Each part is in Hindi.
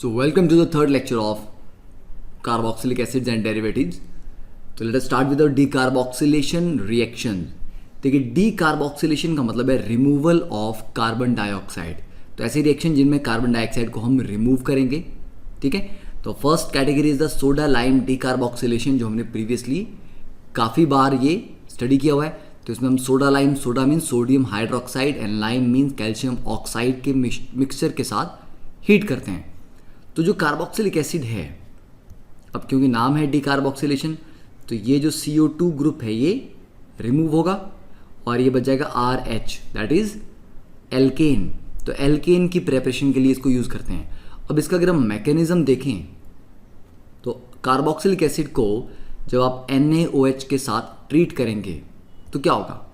So welcome to the third lecture of carboxylic acids and derivatives. So let us start with the decarboxylation reaction. देखिए decarboxylation का मतलब है रिमूवल ऑफ कार्बन डाइऑक्साइड. तो ऐसे रिएक्शन जिनमें कार्बन डाइऑक्साइड को हम रिमूव करेंगे. ठीक है, तो first category is the soda lime decarboxylation, जो हमने प्रीवियसली काफ़ी बार ये स्टडी किया हुआ है. तो इसमें हम soda lime, soda means sodium hydroxide and lime means calcium oxide के मिक्सचर के साथ हीट करते हैं. तो जो कार्बोक्सिलिक एसिड है, अब क्योंकि नाम है डिकार्बोक्सिलेशन, तो ये जो CO2 ग्रुप है ये रिमूव होगा और ये बच जाएगा RH, दैट इज एल्केन. तो एल्केन की प्रेपरेशन के लिए इसको यूज करते हैं. अब इसका अगर हम मैकेनिज्म देखें तो कार्बोक्सिलिक एसिड को जब आप NaOH के साथ ट्रीट करेंगे तो क्या होगा.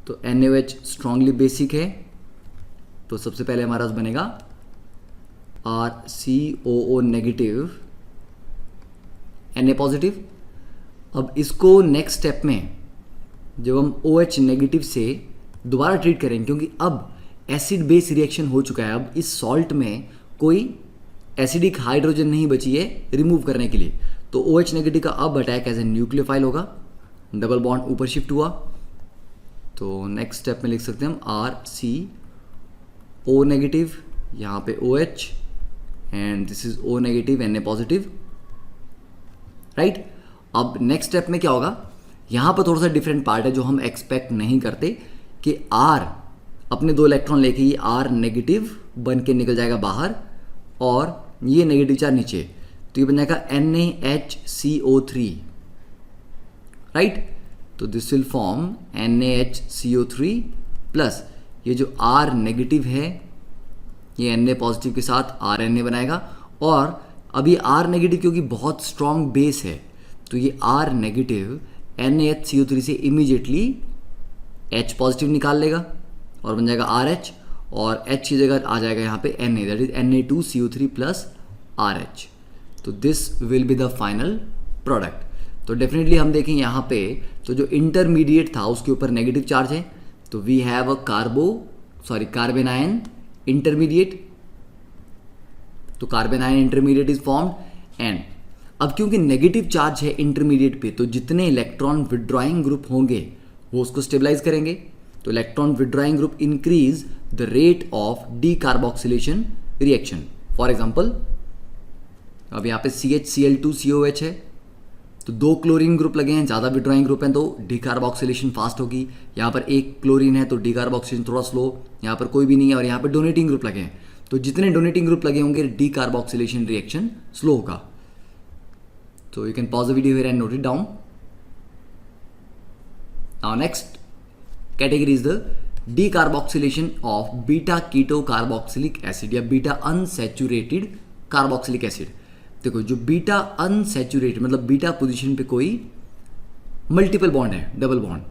तो NaOH स्ट्रांगली बेसिक है, तो सबसे पहले हमारा बनेगा RCOO नेगेटिव, Na पॉजिटिव. अब इसको नेक्स्ट स्टेप में जब हम OH नेगेटिव से दोबारा ट्रीट करेंगे, क्योंकि अब एसिड बेस रिएक्शन हो चुका है, अब इस सॉल्ट में कोई एसिडिक हाइड्रोजन नहीं बची है रिमूव करने के लिए. तो OH नेगेटिव का अब अटैक एज ए न्यूक्लियोफाइल होगा, डबल बॉन्ड ऊपर शिफ्ट हुआ. तो नेक्स्ट स्टेप में लिख सकते हैं हम RCO नेगेटिव, यहाँ पे OH and this is O negative Na positive, right. अब नेक्स्ट स्टेप में क्या होगा, यहाँ पर थोड़ा सा डिफरेंट पार्ट है जो हम एक्सपेक्ट नहीं करते कि R अपने 2 इलेक्ट्रॉन लेके ये R नेगेटिव बन के निकल जाएगा बाहर और ये नेगेटिव चार्ज नीचे, तो ये बन जाएगा NaHCO3, राइट. तो this will form NaHCO3 plus ये जो R नेगेटिव है ये Na पॉजिटिव के साथ RNA बनाएगा. और अभी R नेगेटिव क्योंकि बहुत स्ट्रॉन्ग बेस है, तो ये R नेगेटिव NaHCO3 से इमीडिएटली H पॉजिटिव निकाल लेगा और बन जाएगा RH, और H की जगह आ जाएगा यहाँ पे Na, that is Na2CO3 plus RH. तो this will be the final product. तो डेफिनेटली हम देखें यहाँ पे, तो जो इंटरमीडिएट था उसके ऊपर नेगेटिव चार्ज है, तो we have a carbon ion intermediate. तो carbon ion intermediate is formed and अब क्योंकि नेगेटिव चार्ज है इंटरमीडिएट पे, तो जितने इलेक्ट्रॉन विड्रॉइंग ग्रुप होंगे वो उसको स्टेबलाइज करेंगे. तो electron withdrawing group increase the rate of decarboxylation reaction. For example अब यहाँ पे CHCl2COH है, तो 2 क्लोरीन ग्रुप लगे हैं, ज़्यादा विड्रॉइंग ग्रुप हैं तो डीकार्बोक्सिलेशन फास्ट होगी. यहाँ पर 1 क्लोरीन है तो डीकार्बोक्सिलेशन थोड़ा स्लो, यहाँ पर कोई भी नहीं है और यहाँ पर डोनेटिंग ग्रुप लगे हैं, तो जितने डोनेटिंग ग्रुप लगे होंगे डीकार्बोक्सिलेशन रिएक्शन स्लो होगा. So you can pause the video here and note it down. Now next category is the decarboxylation of beta keto carboxylic acid या beta unsaturated carboxylic acid. देखो जो बीटा अनसैचुरेटेड मतलब बीटा पोजीशन पे कोई मल्टीपल बॉन्ड है, डबल बॉन्ड.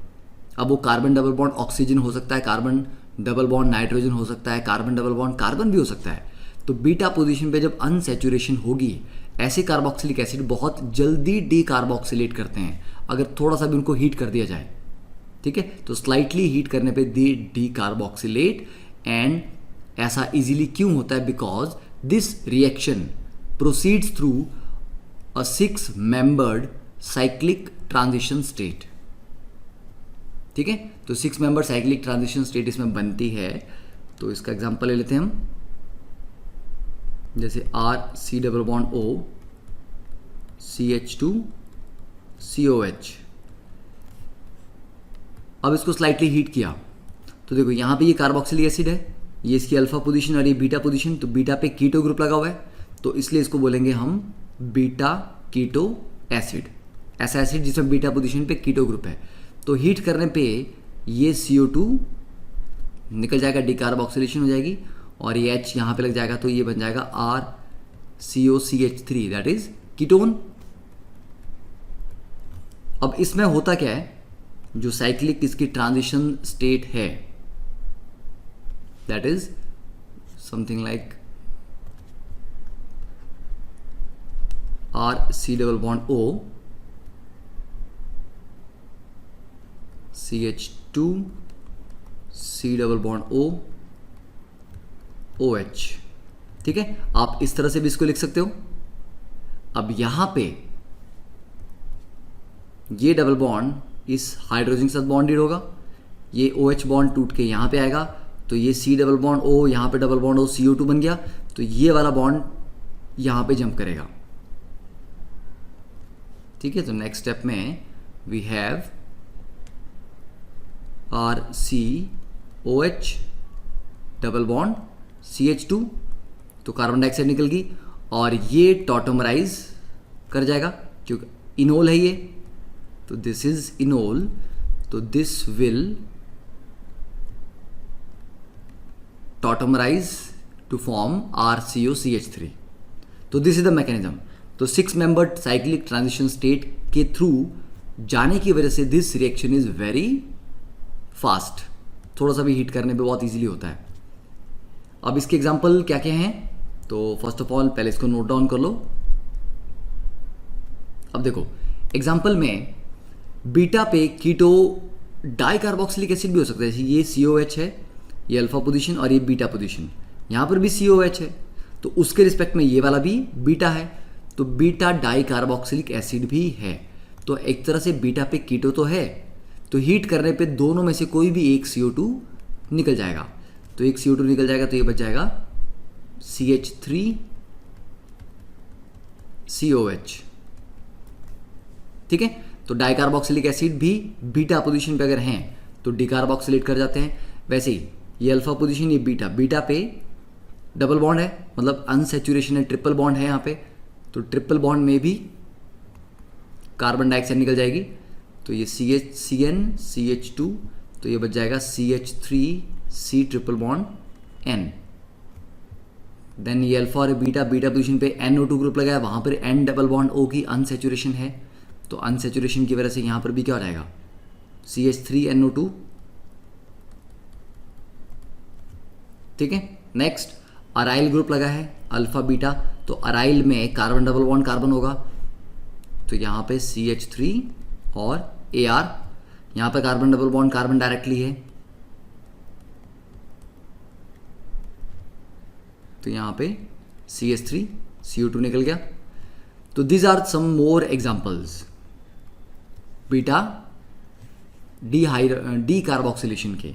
अब वो कार्बन डबल बॉन्ड ऑक्सीजन हो सकता है, कार्बन डबल बॉन्ड नाइट्रोजन हो सकता है, कार्बन डबल बॉन्ड कार्बन भी हो सकता है. तो बीटा पोजीशन पे जब अनसैचुरेशन होगी, ऐसे कार्बोक्सिलिक एसिड बहुत जल्दी डीकार्बोक्सिलेट करते हैं अगर थोड़ा सा भी उनको हीट कर दिया जाए. ठीक है, तो स्लाइटली हीट करने पे दे डीकार्बोक्सिलेट. एंड ऐसा इजीली क्यों होता है, because this reaction proceeds through a 6 membered cyclic transition state. ठीक है, तो 6 मेंबर साइक्लिक ट्रांजिशन स्टेट इसमें बनती है. तो इसका एग्जांपल ले लेते हैं हम, जैसे RC double bond O CH2COH. अब इसको स्लाइटली हीट किया तो देखो यहाँ पे ये कार्बोक्सिलिक एसिड है, ये इसकी अल्फा पोजीशन और ये बीटा पोजीशन, तो बीटा पे कीटो ग्रुप लगा हुआ है, तो इसलिए इसको बोलेंगे हम बीटा कीटो एसिड. ऐसा एसिड जिसमें बीटा पोजीशन पे कीटो ग्रुप है. तो हीट करने पे ये CO2 निकल जाएगा, डिकार्बोक्सिलेशन हो जाएगी और ये H यहाँ पे लग जाएगा, तो ये बन जाएगा RCOCH3 दैट इज कीटोन. अब इसमें होता क्या है, जो साइक्लिक इसकी ट्रांजिशन स्टेट है that is something like RC double bond O CH2 C double bond O OH. ठीक है, आप इस तरह से भी इसको लिख सकते हो। अब यहां पे ये डबल बॉन्ड इस हाइड्रोजन के साथ बॉन्डेड होगा, ये OH बॉन्ड टूट के यहां पे आएगा, तो ये C डबल बॉन्ड O, यहां पे डबल बॉन्ड O CO2 बन गया, तो ये वाला बॉन्ड यहां पे जंप करेगा। ठीक है, तो नेक्स्ट स्टेप में we have RCOH double bond CH2, तो कार्बन डाइऑक्साइड निकल गई और ये टॉटोमराइज कर जाएगा क्योंकि इनोल है ये, तो दिस इज इनोल, तो this will tautomerise to form RCOCH3। तो दिस इज द मैकेनिज्म। तो 6 मेंबर्ड साइक्लिक ट्रांजिशन स्टेट के थ्रू जाने की वजह से this reaction is very fast, थोड़ा सा भी हीट करने पे बहुत इजीली होता है। अब इसके एग्जांपल क्या क्या हैं, तो फर्स्ट ऑफ ऑल पहले इसको नोट डाउन कर लो। अब देखो एग्जांपल में बीटा पे कीटो डाइकार्बोक्सिलिक एसिड भी हो सकता है, जैसे ये COH है, ये अल्फा पोजीशन और ये बीटा पोजीशन, यहां पर भी COH है, तो उसके रिस्पेक्ट में ये वाला भी बीटा है, तो बीटा डाइकार्बोक्सिलिक एसिड भी है। तो एक तरह से बीटा पे कीटो तो है, तो हीट करने पे दोनों में से कोई भी एक CO2 निकल जाएगा, तो एक CO2 निकल जाएगा, तो ये बच जाएगा CH3COH। ठीक है, तो डाइकार्बोक्सिलिक एसिड भी बीटा पोजीशन पे अगर हैं तो डिकार्बोक्सिलेट कर जाते हैं। वैसे ही ये अल्फा पोजीशन, ये बीटा, बीटा पे डबल बॉन्ड है, मतलब अनसैचुरेशन है, ट्रिपल बॉन्ड है यहाँ पे, तो ट्रिपल बॉन्ड में भी कार्बन डाइऑक्साइड निकल जाएगी, तो ये CH2, तो ये बच जाएगा CH3C triple bond N। Then ये अल्फा और बीटा, बीटा पोजीशन पे NO2 ग्रुप लगाया, वहां पर N डबल बॉन्ड O की अनसैचुरेशन है, तो अनसैचुरेशन की वजह से यहां पर भी क्या हो जाएगा CH3NO2। ठीक है, नेक्स्ट अराइल ग्रुप लगा है अल्फा बीटा, तो अराइल में कार्बन डबल बॉन्ड कार्बन होगा, तो यहां पे CH3 और AR, यहां पे carbon double bond carbon directly है, तो यहां पे CH3CO2 निकल गया। तो these are some more examples beta decarboxylation के।